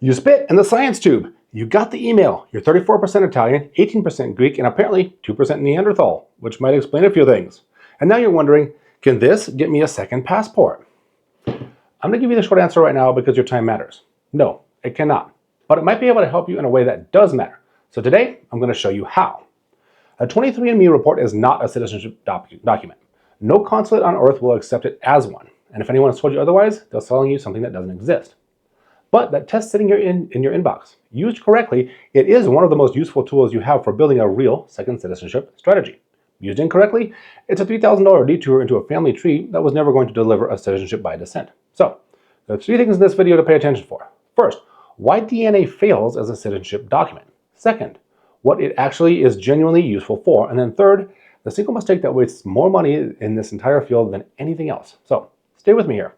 You spit in the science tube. You got the email. You're 34% Italian, 18% Greek, and apparently 2% Neanderthal, which might explain a few things. And now you're wondering, can this get me a second passport? I'm going to give you the short answer right now because your time matters. No, it cannot. But it might be able to help you in a way that does matter. So today, I'm going to show you how. A 23andMe report is not a citizenship document. No consulate on earth will accept it as one. And if anyone has told you otherwise, they're selling you something that doesn't exist. But that test sitting in your inbox, used correctly, it is one of the most useful tools you have for building a real second citizenship strategy. Used incorrectly, it's a $3,000 detour into a family tree that was never going to deliver a citizenship by descent. So, there are three things in this video to pay attention for. First, why DNA fails as a citizenship document. Second, what it actually is genuinely useful for. And then third, the single mistake that wastes more money in this entire field than anything else. So, stay with me here.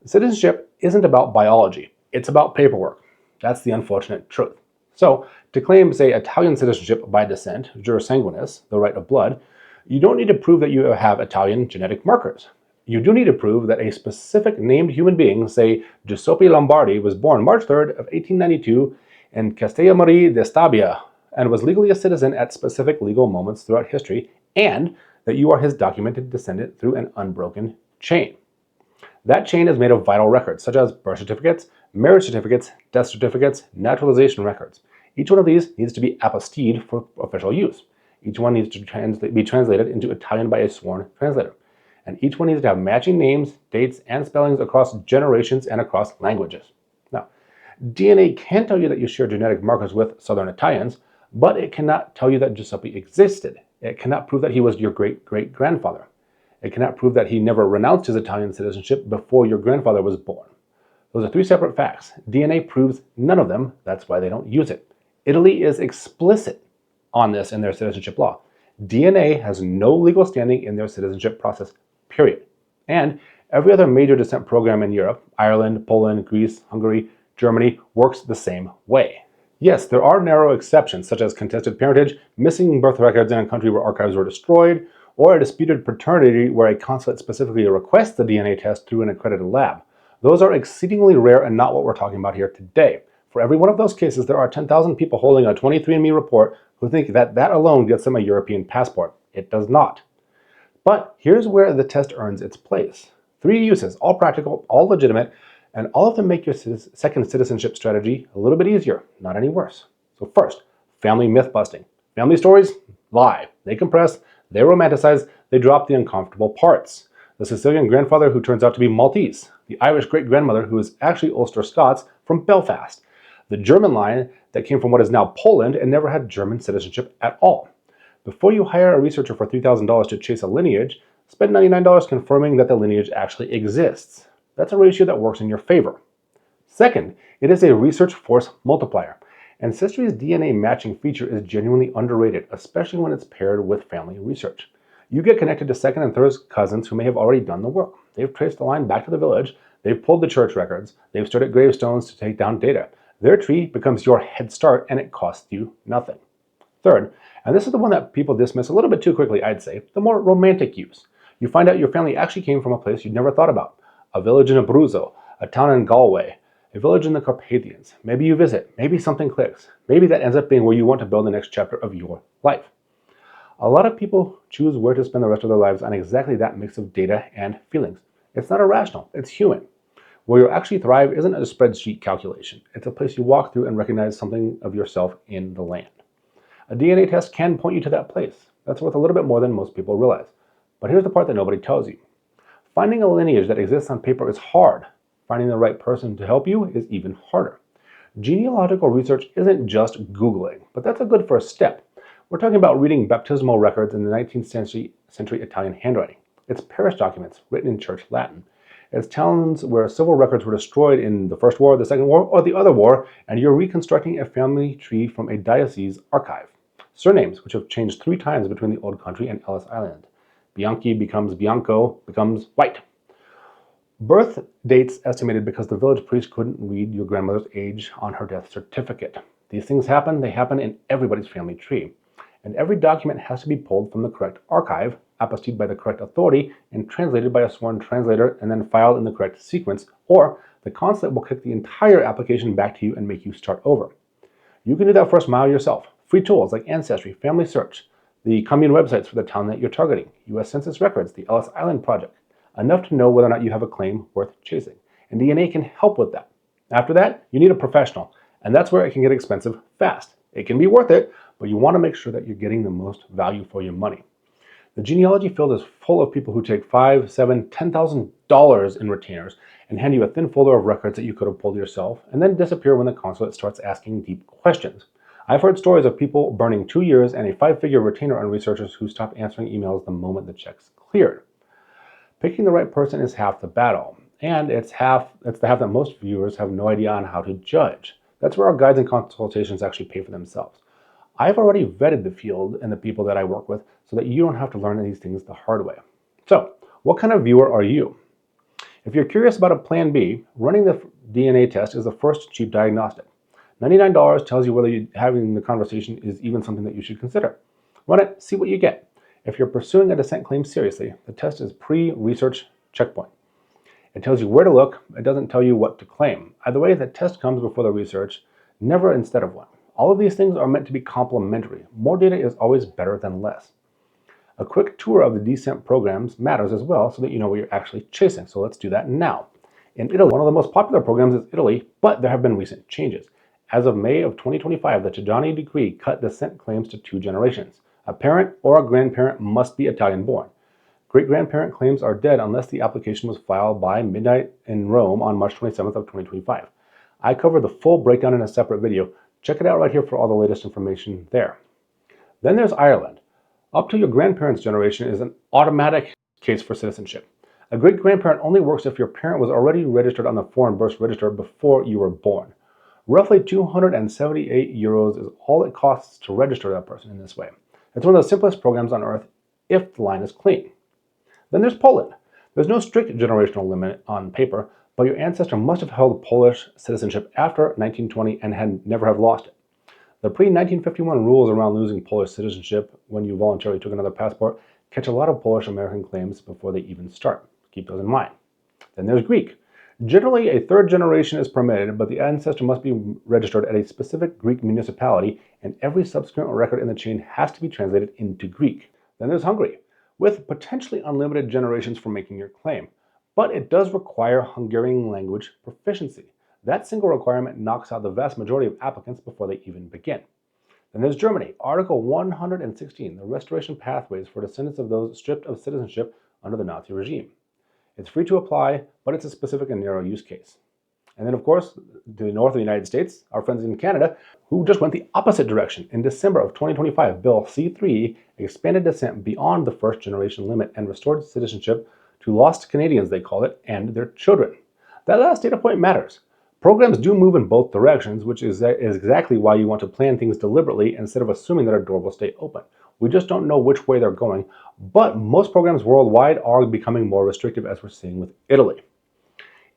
Citizenship isn't about biology. It's about paperwork. That's the unfortunate truth. So, to claim, say, Italian citizenship by descent, Jure Sanguinis, the right of blood, you don't need to prove that you have Italian genetic markers. You do need to prove that a specific named human being, say Giuseppe Lombardi, was born March 3rd of 1892 in Castellamare di Stabia and was legally a citizen at specific legal moments throughout history, and that you are his documented descendant through an unbroken chain. That chain is made of vital records, such as birth certificates, marriage certificates, death certificates, naturalization records. Each one of these needs to be apostilled for official use. Each one needs to be translated into Italian by a sworn translator. And each one needs to have matching names, dates, and spellings across generations and across languages. Now, DNA can tell you that you share genetic markers with Southern Italians, but it cannot tell you that Giuseppe existed. It cannot prove that he was your great-great-grandfather. It cannot prove that he never renounced his Italian citizenship before your grandfather was born. Those are three separate facts. DNA proves none of them. That's why they don't use it. Italy is explicit on this in their citizenship law. DNA has no legal standing in their citizenship process, period. And every other major descent program in Europe, Ireland, Poland, Greece, Hungary, Germany, works the same way. Yes, there are narrow exceptions, such as contested parentage, missing birth records in a country where archives were destroyed, or a disputed paternity where a consulate specifically requests the DNA test through an accredited lab. Those are exceedingly rare and not what we're talking about here today. For every one of those cases, there are 10,000 people holding a 23andMe report who think that that alone gets them a European passport. It does not. But here's where the test earns its place. 3 uses, all practical, all legitimate, and all of them make your second citizenship strategy a little bit easier, not any worse. So first, family myth busting. Family stories lie. They compress, they romanticize, they drop the uncomfortable parts. The Sicilian grandfather who turns out to be Maltese. The Irish great-grandmother who is actually Ulster Scots from Belfast. The German line that came from what is now Poland and never had German citizenship at all. Before you hire a researcher for $3,000 to chase a lineage, spend $99 confirming that the lineage actually exists. That's a ratio that works in your favor. Second, it is a research force multiplier. Ancestry's DNA matching feature is genuinely underrated, especially when it's paired with family research. You get connected to second and third cousins who may have already done the work. They've traced the line back to the village, they've pulled the church records, they've stood at gravestones to take down data. Their tree becomes your head start and it costs you nothing. Third, and this is the one that people dismiss a little bit too quickly, I'd say, the more romantic use. You find out your family actually came from a place you'd never thought about. A village in Abruzzo, a town in Galway, a village in the Carpathians. Maybe you visit, maybe something clicks. Maybe that ends up being where you want to build the next chapter of your life. A lot of people choose where to spend the rest of their lives on exactly that mix of data and feelings. It's not irrational, it's human. Where you'll actually thrive isn't a spreadsheet calculation. It's a place you walk through and recognize something of yourself in the land. A DNA test can point you to that place. That's worth a little bit more than most people realize. But here's the part that nobody tells you. Finding a lineage that exists on paper is hard. Finding the right person to help you is even harder. Genealogical research isn't just Googling, but that's a good first step. We're talking about reading baptismal records in the 19th century Italian handwriting. It's parish documents written in church Latin. It's towns where civil records were destroyed in the First War, the Second War, or the other war, and you're reconstructing a family tree from a diocese archive. Surnames, which have changed 3 times between the Old Country and Ellis Island. Bianchi becomes Bianco, becomes white. Birth dates estimated because the village priest couldn't read your grandmother's age on her death certificate. These things happen, they happen in everybody's family tree. And every document has to be pulled from the correct archive, apostilled by the correct authority, and translated by a sworn translator, and then filed in the correct sequence, or the consulate will kick the entire application back to you and make you start over. You can do that first mile yourself. Free tools like Ancestry, Family Search, the commune websites for the town that you're targeting, U.S. Census records, the Ellis Island Project, enough to know whether or not you have a claim worth chasing. And DNA can help with that. After that, you need a professional, and that's where it can get expensive fast. It can be worth it, but you want to make sure that you're getting the most value for your money. The genealogy field is full of people who take $5,000, $7,000, $10,000 in retainers and hand you a thin folder of records that you could have pulled yourself, and then disappear when the consulate starts asking deep questions. I've heard stories of people burning 2 years and a 5-figure retainer on researchers who stopped answering emails the moment the checks cleared. Picking the right person is half the battle, and it's the half that most viewers have no idea on how to judge. That's where our guides and consultations actually pay for themselves. I've already vetted the field and the people that I work with so that you don't have to learn these things the hard way. So, what kind of viewer are you? If you're curious about a plan B, running the DNA test is the first cheap diagnostic. $99 tells you whether having the conversation is even something that you should consider. Run it, see what you get. If you're pursuing a descent claim seriously, the test is pre-research checkpoint. It tells you where to look, it doesn't tell you what to claim. Either way, the test comes before the research, never instead of one. All of these things are meant to be complementary. More data is always better than less. A quick tour of the descent programs matters as well so that you know what you're actually chasing. So let's do that now. In Italy, one of the most popular programs is Italy, but there have been recent changes. As of May of 2025, the Tajani decree cut descent claims to 2 generations. A parent or a grandparent must be Italian-born. Great-grandparent claims are dead unless the application was filed by midnight in Rome on March 27th of 2025. I covered the full breakdown in a separate video. Check it out right here for all the latest information there. Then there's Ireland. Up to your grandparents' generation is an automatic case for citizenship. A great-grandparent only works if your parent was already registered on the foreign birth register before you were born. Roughly €278 is all it costs to register that person in this way. It's one of the simplest programs on earth if the line is clean. Then there's Poland. There's no strict generational limit on paper, but your ancestor must have held Polish citizenship after 1920 and never have lost it. The pre-1951 rules around losing Polish citizenship when you voluntarily took another passport catch a lot of Polish American claims before they even start. Keep those in mind. Then there's Greek. Generally, a 3rd generation is permitted, but the ancestor must be registered at a specific Greek municipality, and every subsequent record in the chain has to be translated into Greek. Then there's Hungary, with potentially unlimited generations for making your claim, but it does require Hungarian language proficiency. That single requirement knocks out the vast majority of applicants before they even begin. Then there's Germany, Article 116, the restoration pathways for descendants of those stripped of citizenship under the Nazi regime. It's free to apply, but it's a specific and narrow use case. And then, of course, to the north of the United States, our friends in Canada, who just went the opposite direction. In December of 2025, Bill C-3 expanded descent beyond the 1st generation limit and restored citizenship to lost Canadians, they call it, and their children. That last data point matters. Programs do move in both directions, which is exactly why you want to plan things deliberately instead of assuming that a door will stay open. We just don't know which way they're going, but most programs worldwide are becoming more restrictive, as we're seeing with Italy.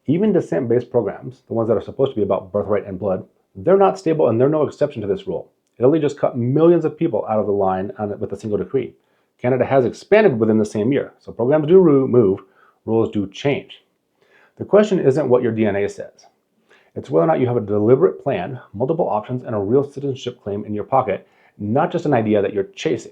Even descent-based programs, the ones that are supposed to be about birthright and blood, they're not stable and they're no exception to this rule. Italy just cut millions of people out of the line with a single decree. Canada has expanded within the same year, so programs do move, rules do change. The question isn't what your DNA says. It's whether or not you have a deliberate plan, multiple options, and a real citizenship claim in your pocket, not just an idea that you're chasing.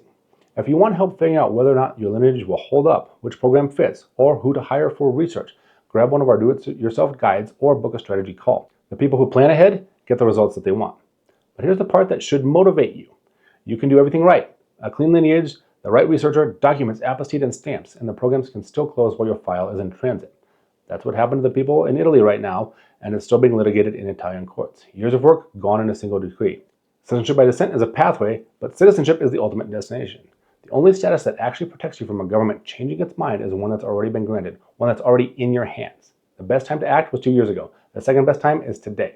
If you want help figuring out whether or not your lineage will hold up, which program fits, or who to hire for research, grab one of our do-it-yourself guides or book a strategy call. The people who plan ahead get the results that they want. But here's the part that should motivate you. You can do everything right. A clean lineage, the right researcher, documents, apostille, and stamps, and the programs can still close while your file is in transit. That's what happened to the people in Italy right now, and it's still being litigated in Italian courts. Years of work gone in a single decree. Citizenship by descent is a pathway, but citizenship is the ultimate destination. The only status that actually protects you from a government changing its mind is one that's already been granted, one that's already in your hands. The best time to act was 2 years ago. The second best time is today.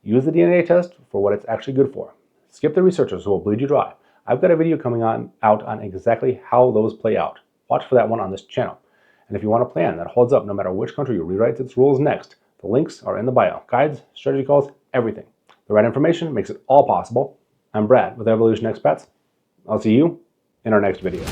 Use the DNA test for what it's actually good for. Skip the researchers who will bleed you dry. I've got a video coming out on exactly how those play out. Watch for that one on this channel. And if you want a plan that holds up no matter which country rewrites its rules next, the links are in the bio. Guides, strategy calls, everything. The right information makes it all possible. I'm Brad with Evolution Expats. I'll see you in our next video.